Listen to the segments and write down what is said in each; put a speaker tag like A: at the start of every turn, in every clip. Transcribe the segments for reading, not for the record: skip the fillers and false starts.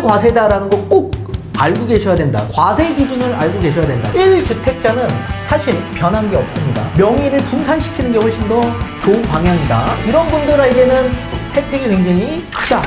A: 인별과세다라는 거 꼭 알고 계셔야 된다. 과세 기준을 알고 계셔야 된다. 1주택자는 사실 변한 게 없습니다. 명의를 분산시키는 게 훨씬 더 좋은 방향이다. 이런 분들에게는 혜택이 굉장히 크다.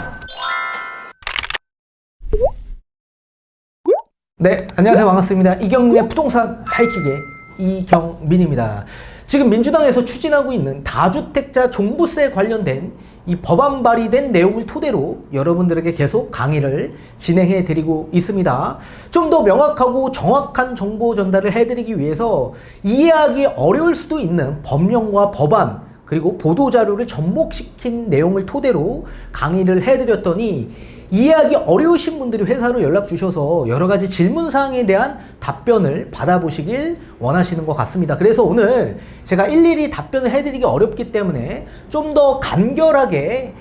A: 네, 안녕하세요. 반갑습니다. 이경민의 부동산 하이킥의 이경민입니다. 지금 민주당에서 추진하고 있는 다주택자 종부세 관련된 이 법안 발의된 내용을 토대로 여러분들에게 계속 강의를 진행해 드리고 있습니다. 좀 더 명확하고 정확한 정보 전달을 해드리기 위해서 이해하기 어려울 수도 있는 법령과 법안 그리고 보도자료를 접목시킨 내용을 토대로 강의를 해드렸더니 이해하기 어려우신 분들이 회사로 연락 주셔서 여러 가지 질문사항에 대한 답변을 받아보시길 원하시는 것 같습니다. 그래서 오늘 제가 일일이 답변을 해드리기 어렵기 때문에 좀 더 간결하게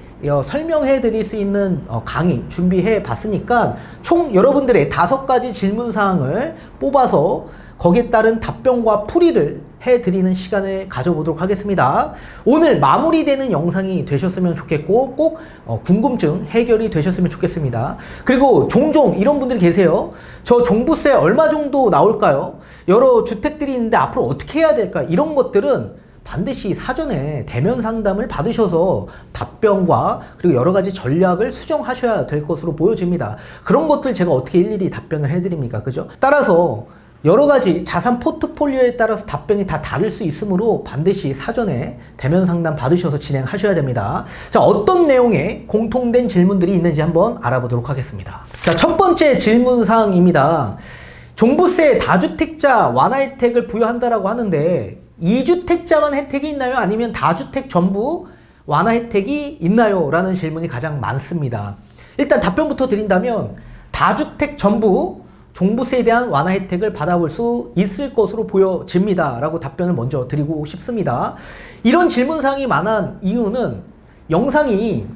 A: 설명해 드릴 수 있는 강의 준비해 봤으니까 총 여러분들의 5가지 질문사항을 뽑아서 거기에 따른 답변과 풀이를 해드리는 시간을 가져보도록 하겠습니다. 오늘 마무리되는 영상이 되셨으면 좋겠고 꼭 궁금증 해결이 되셨으면 좋겠습니다. 그리고 종종 이런 분들이 계세요. 저 종부세 얼마 정도 나올까요? 여러 주택들이 있는데 앞으로 어떻게 해야 될까? 이런 것들은 반드시 사전에 대면 상담을 받으셔서 답변과 그리고 여러 가지 전략을 수정하셔야 될 것으로 보여집니다. 그런 것들 제가 어떻게 일일이 답변을 해드립니까? 그죠? 따라서 여러 가지 자산 포트폴리오에 따라서 답변이 다 다를 수 있으므로 반드시 사전에 대면 상담 받으셔서 진행하셔야 됩니다. 자, 어떤 내용의 공통된 질문들이 있는지 한번 알아보도록 하겠습니다. 자, 첫 번째 질문 사항입니다. 종부세 다주택자 완화 혜택을 부여한다라고 하는데 2주택자만 혜택이 있나요? 아니면 다주택 전부 완화 혜택이 있나요? 라는 질문이 가장 많습니다. 일단 답변부터 드린다면 다주택 전부 종부세에 대한 완화 혜택을 받아볼 수 있을 것으로 보여집니다. 라고 답변을 먼저 드리고 싶습니다. 이런 질문사항이 많은 이유는 영상이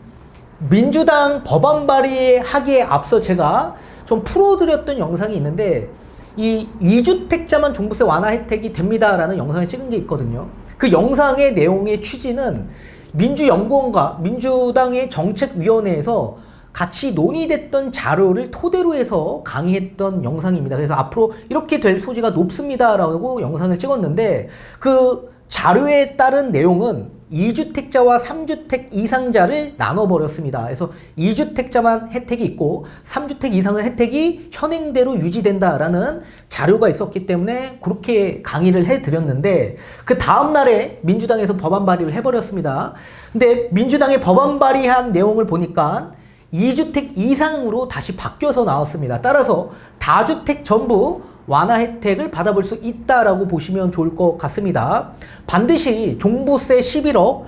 A: 민주당 법안 발의하기에 앞서 제가 좀 풀어드렸던 영상이 있는데 이 2주택자만 종부세 완화 혜택이 됩니다. 라는 영상을 찍은 게 있거든요. 그 영상의 내용의 취지는 민주연구원과 민주당의 정책위원회에서 같이 논의됐던 자료를 토대로 해서 강의했던 영상입니다. 그래서 앞으로 이렇게 될 소지가 높습니다. 라고 영상을 찍었는데 그 자료에 따른 내용은 2주택자와 3주택 이상자를 나눠버렸습니다. 그래서 2주택자만 혜택이 있고 3주택 이상은 혜택이 현행대로 유지된다라는 자료가 있었기 때문에 그렇게 강의를 해드렸는데 그 다음날에 민주당에서 법안 발의를 해버렸습니다. 근데 민주당의 법안 발의한 내용을 보니까 2주택 이상으로 다시 바뀌어서 나왔습니다. 따라서 다주택 전부 완화 혜택을 받아볼 수 있다라고 보시면 좋을 것 같습니다. 반드시 종부세 11억,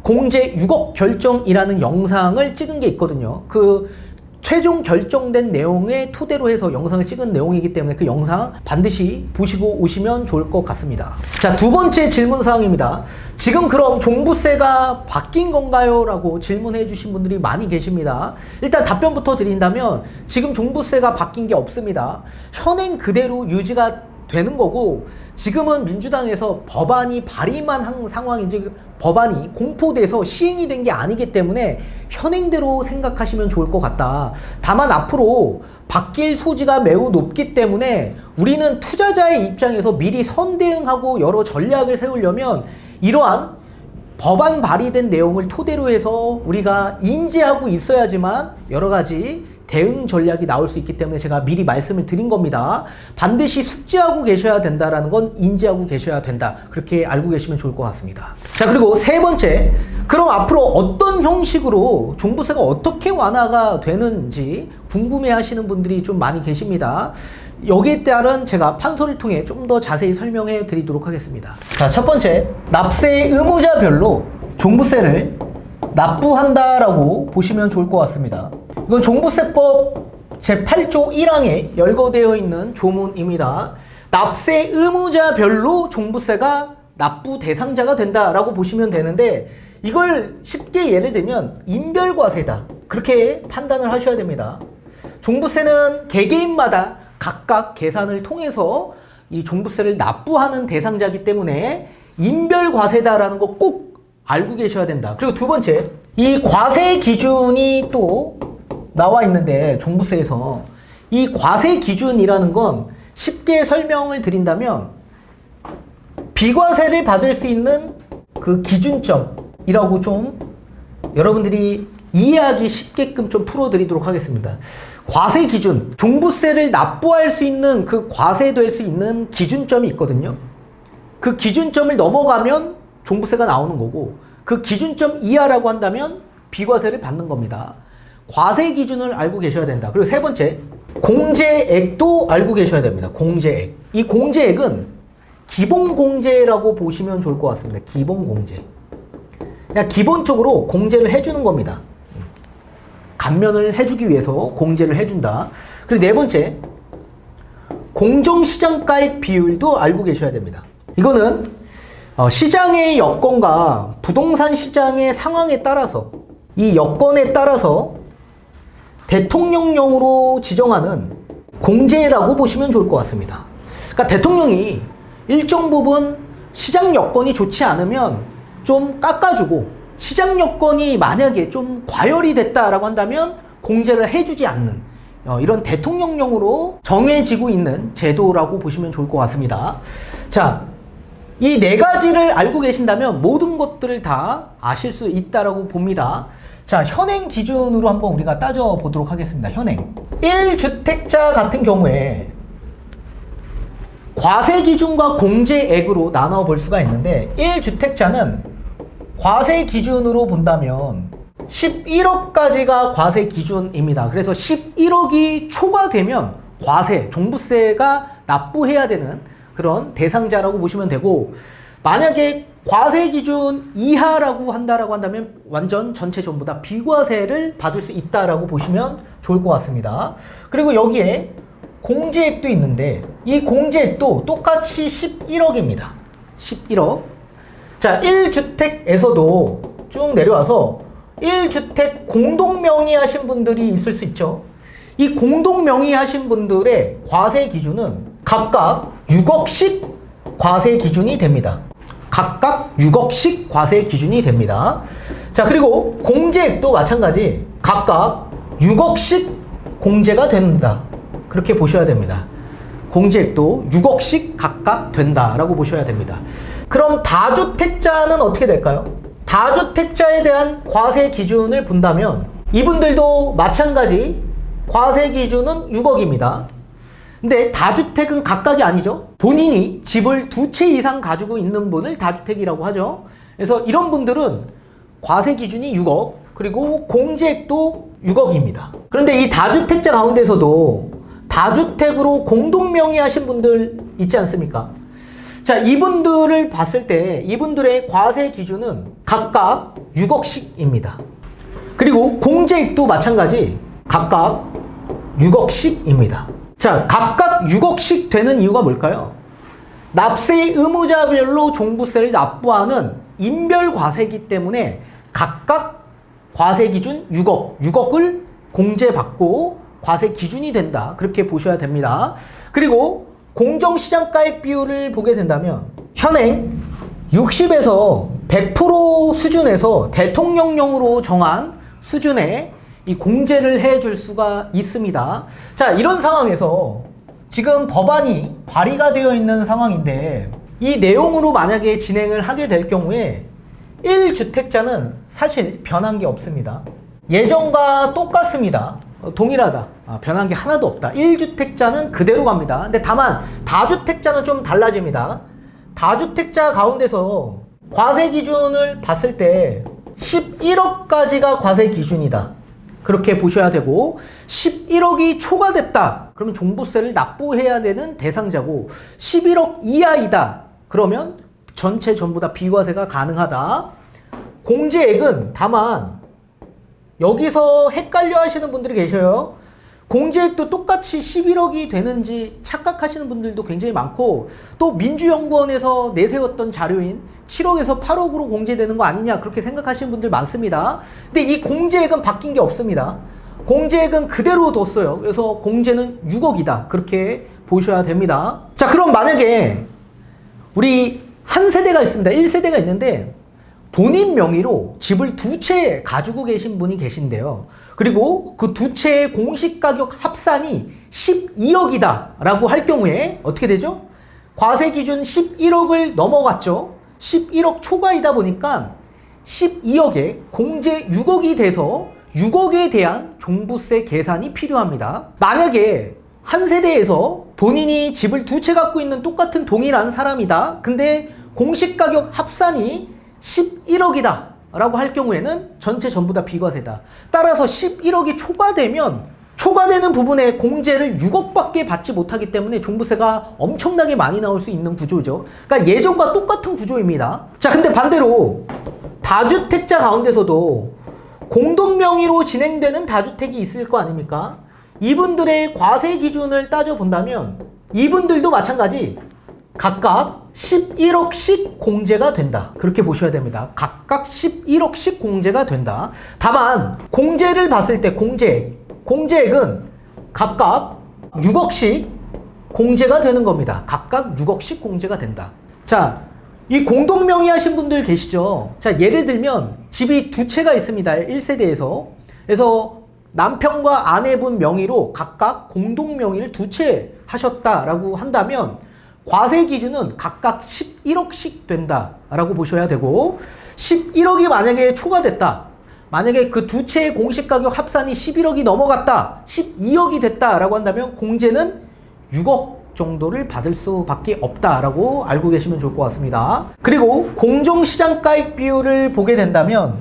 A: 공제 6억 결정이라는 영상을 찍은 게 있거든요. 그 최종 결정된 내용에 토대로 해서 영상을 찍은 내용이기 때문에 그 영상 반드시 보시고 오시면 좋을 것 같습니다. 자, 두 번째 질문 사항입니다. 지금 그럼 종부세가 바뀐 건가요? 라고 질문해 주신 분들이 많이 계십니다. 일단 답변부터 드린다면 지금 종부세가 바뀐 게 없습니다. 현행 그대로 유지가 되는 거고 지금은 민주당에서 법안이 발의만 한 상황이지 법안이 공포돼서 시행이 된 게 아니기 때문에 현행대로 생각하시면 좋을 것 같다. 다만 앞으로 바뀔 소지가 매우 높기 때문에 우리는 투자자의 입장에서 미리 선대응하고 여러 전략을 세우려면 이러한 법안 발의된 내용을 토대로 해서 우리가 인지하고 있어야지만 여러 가지 대응 전략이 나올 수 있기 때문에 제가 미리 말씀을 드린 겁니다. 반드시 숙지하고 계셔야 된다라는 건 인지하고 계셔야 된다. 그렇게 알고 계시면 좋을 것 같습니다. 자, 그리고 세 번째. 그럼 앞으로 어떤 형식으로 종부세가 어떻게 완화가 되는지 궁금해 하시는 분들이 좀 많이 계십니다. 여기에 따른 제가 판서를 통해 좀 더 자세히 설명해 드리도록 하겠습니다. 자, 첫 번째. 납세 의무자별로 종부세를 납부한다라고 보시면 좋을 것 같습니다. 이건 종부세법 제8조 1항에 열거되어 있는 조문입니다. 납세 의무자별로 종부세가 납부 대상자가 된다라고 보시면 되는데 이걸 쉽게 예를 들면 인별과세다 그렇게 판단을 하셔야 됩니다. 종부세는 개개인마다 각각 계산을 통해서 이 종부세를 납부하는 대상자이기 때문에 인별과세다라는 거 꼭 알고 계셔야 된다. 그리고 두 번째, 이 과세 기준이 또 나와 있는데 종부세에서 이 과세 기준이라는 건 쉽게 설명을 드린다면 비과세를 받을 수 있는 그 기준점이라고 좀 여러분들이 이해하기 쉽게끔 좀 풀어드리도록 하겠습니다. 과세 기준, 종부세를 납부할 수 있는 그 과세될 수 있는 기준점이 있거든요. 그 기준점을 넘어가면 종부세가 나오는 거고 그 기준점 이하라고 한다면 비과세를 받는 겁니다. 과세 기준을 알고 계셔야 된다. 그리고 세 번째, 공제액도 알고 계셔야 됩니다. 공제액. 이 공제액은 기본공제라고 보시면 좋을 것 같습니다. 기본공제. 그냥 기본적으로 공제를 해주는 겁니다. 감면을 해주기 위해서 공제를 해준다. 그리고 네 번째, 공정시장가액 비율도 알고 계셔야 됩니다. 이거는 시장의 여건과 부동산 시장의 상황에 따라서 이 여건에 따라서 대통령령으로 지정하는 공제라고 보시면 좋을 것 같습니다. 그러니까 대통령이 일정 부분 시장 여건이 좋지 않으면 좀 깎아주고 시장 여건이 만약에 좀 과열이 됐다라고 한다면 공제를 해주지 않는 이런 대통령령으로 정해지고 있는 제도라고 보시면 좋을 것 같습니다. 자, 이 네 가지를 알고 계신다면 모든 것들을 다 아실 수 있다라고 봅니다. 자, 현행 기준으로 한번 우리가 따져보도록 하겠습니다. 현행. 1주택자 같은 경우에 과세 기준과 공제액으로 나눠 볼 수가 있는데 1주택자는 과세 기준으로 본다면 11억까지가 과세 기준입니다. 그래서 11억이 초과되면 과세, 종부세가 납부해야 되는 그런 대상자라고 보시면 되고 만약에 과세 기준 이하라고 한다면 완전 전체 전부 다 비과세를 받을 수 있다라고 보시면 좋을 것 같습니다. 그리고 여기에 공제액도 있는데 이 공제액도 똑같이 11억입니다. 11억. 자, 1주택에서도 쭉 내려와서 1주택 공동명의 하신 분들이 있을 수 있죠. 이 공동명의 하신 분들의 과세 기준은 각각 6억씩 과세 기준이 됩니다. 각각 6억씩 과세 기준이 됩니다. 자, 그리고 공제액도 마찬가지 각각 6억씩 공제가 된다. 그렇게 보셔야 됩니다. 공제액도 6억씩 각각 된다라고 보셔야 됩니다. 그럼 다주택자는 어떻게 될까요? 다주택자에 대한 과세 기준을 본다면 이분들도 마찬가지 과세 기준은 6억입니다. 근데 다주택은 각각이 아니죠. 본인이 집을 두 채 이상 가지고 있는 분을 다주택이라고 하죠. 그래서 이런 분들은 과세 기준이 6억 그리고 공제액도 6억입니다. 그런데 이 다주택자 가운데서도 다주택으로 공동명의 하신 분들 있지 않습니까? 자, 이분들을 봤을 때 이분들의 과세 기준은 각각 6억씩입니다. 그리고 공제액도 마찬가지 각각 6억씩입니다. 자, 각각 6억씩 되는 이유가 뭘까요? 납세 의무자별로 종부세를 납부하는 인별과세이기 때문에 각각 과세 기준 6억을 공제받고 과세 기준이 된다. 그렇게 보셔야 됩니다. 그리고 공정시장가액 비율을 보게 된다면 현행 60에서 100% 수준에서 대통령령으로 정한 수준의 이 공제를 해줄 수가 있습니다. 자, 이런 상황에서 지금 법안이 발의가 되어 있는 상황인데 이 내용으로 만약에 진행을 하게 될 경우에 1주택자는 사실 변한 게 없습니다. 예전과 똑같습니다. 동일하다. 변한 게 하나도 없다. 1주택자는 그대로 갑니다. 근데 다만 다주택자는 좀 달라집니다. 다주택자 가운데서 과세 기준을 봤을 때 11억까지가 과세 기준이다. 그렇게 보셔야 되고 11억이 초과됐다. 그러면 종부세를 납부해야 되는 대상자고 11억 이하이다. 그러면 전체 전부 다 비과세가 가능하다. 공제액은 다만 여기서 헷갈려 하시는 분들이 계셔요. 공제액도 똑같이 11억이 되는지 착각하시는 분들도 굉장히 많고 또 민주연구원에서 내세웠던 자료인 7억에서 8억으로 공제되는 거 아니냐 그렇게 생각하시는 분들 많습니다. 근데 이 공제액은 바뀐 게 없습니다. 공제액은 그대로 뒀어요. 그래서 공제는 6억이다. 그렇게 보셔야 됩니다. 자, 그럼 만약에 우리 한 세대가 있습니다. 1세대가 있는데 본인 명의로 집을 두 채 가지고 계신 분이 계신데요. 그리고 그 두 채의 공시가격 합산이 12억이다 라고 할 경우에 어떻게 되죠? 과세 기준 11억을 넘어갔죠. 11억 초과이다 보니까 12억에 공제 6억이 돼서 6억에 대한 종부세 계산이 필요합니다. 만약에 한 세대에서 본인이 집을 두 채 갖고 있는 똑같은 동일한 사람이다. 근데 공시가격 합산이 11억이다 라고 할 경우에는 전체 전부 다 비과세다. 따라서 11억이 초과되는 부분에 공제를 6억밖에 받지 못하기 때문에 종부세가 엄청나게 많이 나올 수 있는 구조죠. 그러니까 예전과 똑같은 구조입니다. 자, 근데 반대로 다주택자 가운데서도 공동명의로 진행되는 다주택이 있을 거 아닙니까? 이분들의 과세 기준을 따져본다면 이분들도 마찬가지 각각 11억씩 공제가 된다. 그렇게 보셔야 됩니다. 각각 11억씩 공제가 된다. 다만 공제를 봤을 때 공제액은 각각 6억씩 공제가 되는 겁니다. 각각 6억씩 공제가 된다. 자, 이 공동명의 하신 분들 계시죠? 자, 예를 들면 집이 두 채가 있습니다. 1세대에서. 그래서 남편과 아내분 명의로 각각 공동명의를 두 채 하셨다라고 한다면 과세 기준은 각각 11억씩 된다라고 보셔야 되고 11억이 만약에 초과됐다. 만약에 그 두 채의 공시가격 합산이 11억이 넘어갔다. 12억이 됐다라고 한다면 공제는 6억 정도를 받을 수밖에 없다라고 알고 계시면 좋을 것 같습니다. 그리고 공정시장가액 비율을 보게 된다면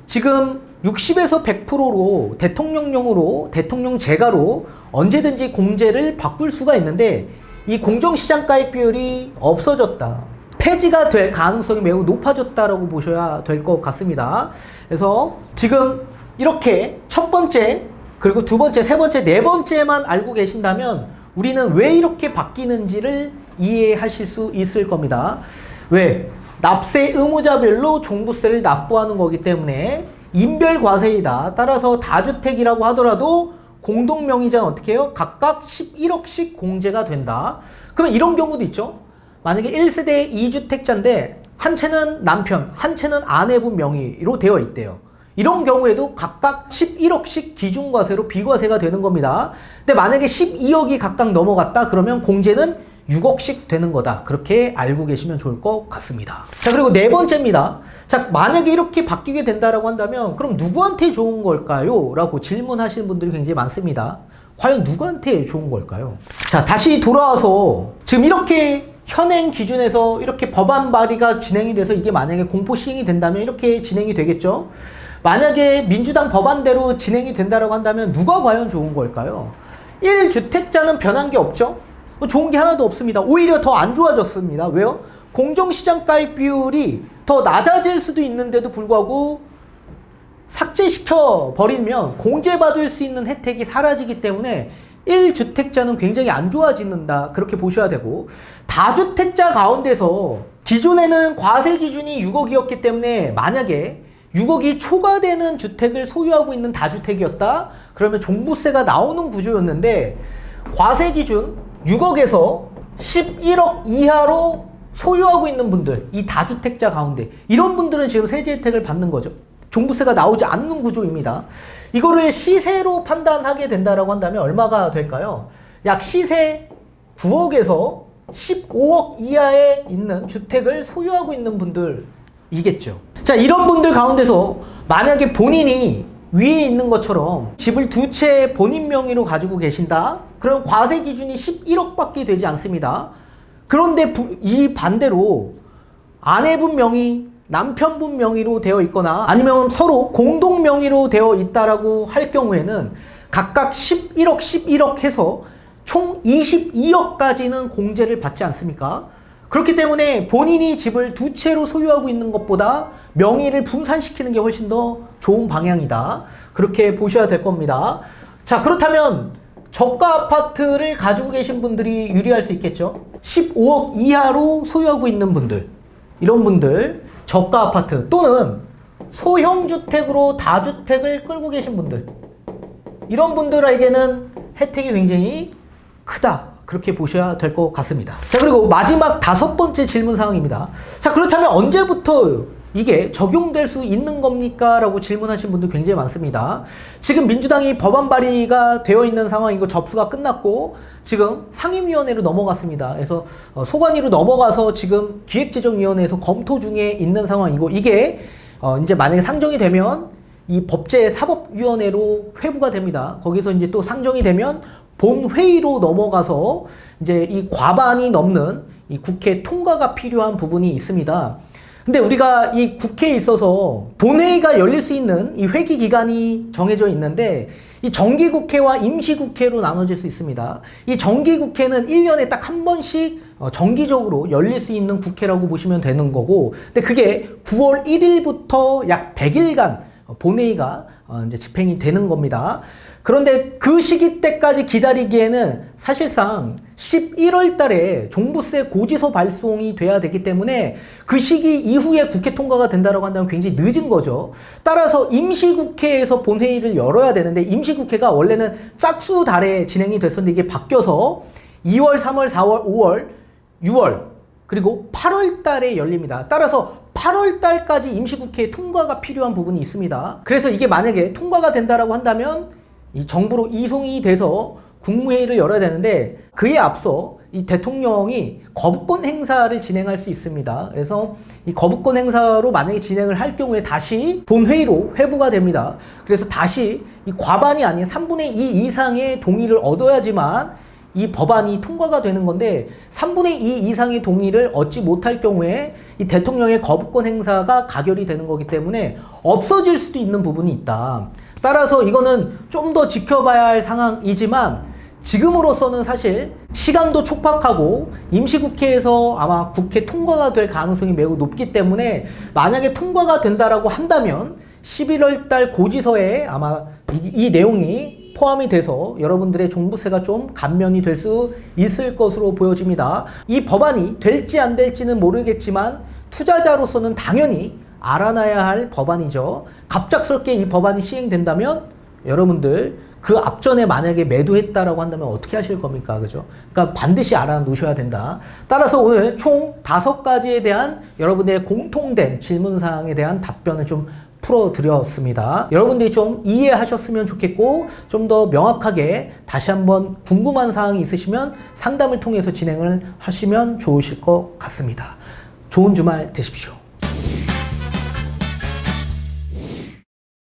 A: 지금 60에서 100%로 대통령령으로 대통령 재가로 언제든지 공제를 바꿀 수가 있는데 이 공정시장가액 비율이 없어졌다. 폐지가 될 가능성이 매우 높아졌다라고 보셔야 될 것 같습니다. 그래서 지금 이렇게 첫 번째, 그리고 두 번째, 세 번째, 네 번째만 알고 계신다면 우리는 왜 이렇게 바뀌는지를 이해하실 수 있을 겁니다. 왜? 납세 의무자별로 종부세를 납부하는 거기 때문에 인별과세이다. 따라서 다주택이라고 하더라도 공동명의자는 어떻게 해요? 각각 11억씩 공제가 된다. 그러면 이런 경우도 있죠. 만약에 1세대 2주택자인데 한 채는 남편, 한 채는 아내분 명의로 되어 있대요. 이런 경우에도 각각 11억씩 기준과세로 비과세가 되는 겁니다. 근데 만약에 12억이 각각 넘어갔다 그러면 공제는 6억씩 되는 거다. 그렇게 알고 계시면 좋을 것 같습니다. 자, 그리고 네 번째입니다. 자, 만약에 이렇게 바뀌게 된다라고 한다면 그럼 누구한테 좋은 걸까요? 라고 질문하시는 분들이 굉장히 많습니다. 과연 누구한테 좋은 걸까요? 자, 다시 돌아와서 지금 이렇게 현행 기준에서 이렇게 법안 발의가 진행이 돼서 이게 만약에 공포 시행이 된다면 이렇게 진행이 되겠죠? 만약에 민주당 법안대로 진행이 된다라고 한다면 누가 과연 좋은 걸까요? 1주택자는 변한 게 없죠? 좋은 게 하나도 없습니다. 오히려 더 안 좋아졌습니다. 왜요? 공정시장가액 비율이 더 낮아질 수도 있는데도 불구하고 삭제시켜 버리면 공제받을 수 있는 혜택이 사라지기 때문에 1주택자는 굉장히 안 좋아진다. 그렇게 보셔야 되고 다주택자 가운데서 기존에는 과세 기준이 6억이었기 때문에 만약에 6억이 초과되는 주택을 소유하고 있는 다주택이었다. 그러면 종부세가 나오는 구조였는데 과세 기준 6억에서 11억 이하로 소유하고 있는 분들, 이 다주택자 가운데 이런 분들은 지금 세제 혜택을 받는 거죠. 종부세가 나오지 않는 구조입니다. 이거를 시세로 판단하게 된다라고 한다면 얼마가 될까요? 약 시세 9억에서 15억 이하에 있는 주택을 소유하고 있는 분들이겠죠. 자, 이런 분들 가운데서 만약에 본인이 위에 있는 것처럼 집을 두 채 본인 명의로 가지고 계신다? 그럼 과세 기준이 11억밖에 되지 않습니다. 그런데 이 반대로 아내분 명의, 남편분 명의로 되어 있거나 아니면 서로 공동 명의로 되어 있다라고 할 경우에는 각각 11억, 11억 해서 총 22억까지는 공제를 받지 않습니까? 그렇기 때문에 본인이 집을 두 채로 소유하고 있는 것보다 명의를 분산시키는 게 훨씬 더 좋은 방향이다. 그렇게 보셔야 될 겁니다. 자, 그렇다면 저가 아파트를 가지고 계신 분들이 유리할 수 있겠죠. 15억 이하로 소유하고 있는 분들, 이런 분들 저가 아파트 또는 소형주택으로 다주택을 끌고 계신 분들, 이런 분들에게는 혜택이 굉장히 크다. 그렇게 보셔야 될 것 같습니다. 자, 그리고 마지막 다섯 번째 질문 사항입니다. 자, 그렇다면 언제부터 이게 적용될 수 있는 겁니까? 라고 질문하신 분들 굉장히 많습니다. 지금 민주당이 법안 발의가 되어 있는 상황이고 접수가 끝났고 지금 상임위원회로 넘어갔습니다. 그래서 소관위로 넘어가서 지금 기획재정위원회에서 검토 중에 있는 상황이고 이게 이제 만약에 상정이 되면 이 법제사법위원회로 회부가 됩니다. 거기서 이제 또 상정이 되면 본회의로 넘어가서 이제 이 과반이 넘는 이 국회 통과가 필요한 부분이 있습니다. 근데 우리가 이 국회에 있어서 본회의가 열릴 수 있는 이 회기 기간이 정해져 있는데 이 정기국회와 임시국회로 나눠질 수 있습니다. 이 정기국회는 1년에 딱 한 번씩 정기적으로 열릴 수 있는 국회라고 보시면 되는 거고 근데 그게 9월 1일부터 약 100일간 본회의가 이제 집행이 되는 겁니다. 그런데 그 시기 때까지 기다리기에는 사실상 11월 달에 종부세 고지서 발송이 돼야 되기 때문에 그 시기 이후에 국회 통과가 된다고 한다면 굉장히 늦은 거죠. 따라서 임시국회에서 본회의를 열어야 되는데 임시국회가 원래는 짝수 달에 진행이 됐었는데 이게 바뀌어서 2월, 3월, 4월, 5월, 6월 그리고 8월 달에 열립니다. 따라서 8월 달까지 임시국회 통과가 필요한 부분이 있습니다. 그래서 이게 만약에 통과가 된다라고 한다면 이 정부로 이송이 돼서 국무회의를 열어야 되는데 그에 앞서 이 대통령이 거부권 행사를 진행할 수 있습니다. 그래서 이 거부권 행사로 만약에 진행을 할 경우에 다시 본회의로 회부가 됩니다. 그래서 다시 이 과반이 아닌 3분의 2 이상의 동의를 얻어야지만 이 법안이 통과가 되는 건데 3분의 2 이상의 동의를 얻지 못할 경우에 이 대통령의 거부권 행사가 가결이 되는 거기 때문에 없어질 수도 있는 부분이 있다. 따라서 이거는 좀 더 지켜봐야 할 상황이지만 지금으로서는 사실 시간도 촉박하고 임시국회에서 아마 국회 통과가 될 가능성이 매우 높기 때문에 만약에 통과가 된다라고 한다면 11월 달 고지서에 아마 이 내용이 포함이 돼서 여러분들의 종부세가 좀 감면이 될 수 있을 것으로 보여집니다. 이 법안이 될지 안 될지는 모르겠지만 투자자로서는 당연히 알아놔야 할 법안이죠. 갑작스럽게 이 법안이 시행된다면 여러분들 그 앞전에 만약에 매도했다라고 한다면 어떻게 하실 겁니까? 그죠? 그러니까 반드시 알아놓으셔야 된다. 따라서 오늘 총 5가지에 대한 여러분들의 공통된 질문사항에 대한 답변을 좀 풀어드렸습니다. 여러분들이 좀 이해하셨으면 좋겠고 좀 더 명확하게 다시 한번 궁금한 사항이 있으시면 상담을 통해서 진행을 하시면 좋으실 것 같습니다. 좋은 주말 되십시오.